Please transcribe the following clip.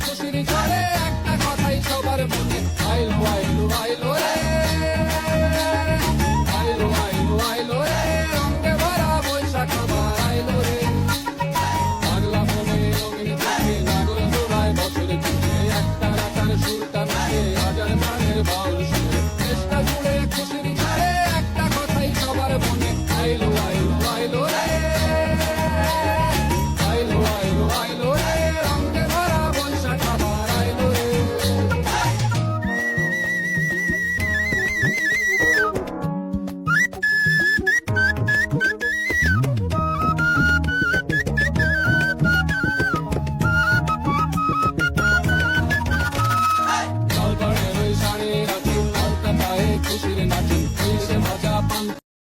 খুশির ঝড়ে একটা কথাই সবার মনে, আইলো আইলো আইলো রে, আইলো আইলো আইলো রে, রঙে ভরা বৈশাখ আবার আইলো রে। পাগলা মনে রঙিন চোখে লাগলো জোড়ায় বছর জুড়ে, একটা রাতার সুরটা মিশে হাজার প্রাণের বাউল সুরে। দেশটা জুড়ে খুশির ঝড়ে একটা কথাই সবার মনে, আইলো আইলো আইলো রে, আইলো আইলো আইলো রে, রঙে ভরা বৈশাখ আবার আইলো রে। লাল পাড়ের ওই শাড়ির আঁচল, আলতা পায়ে খুশির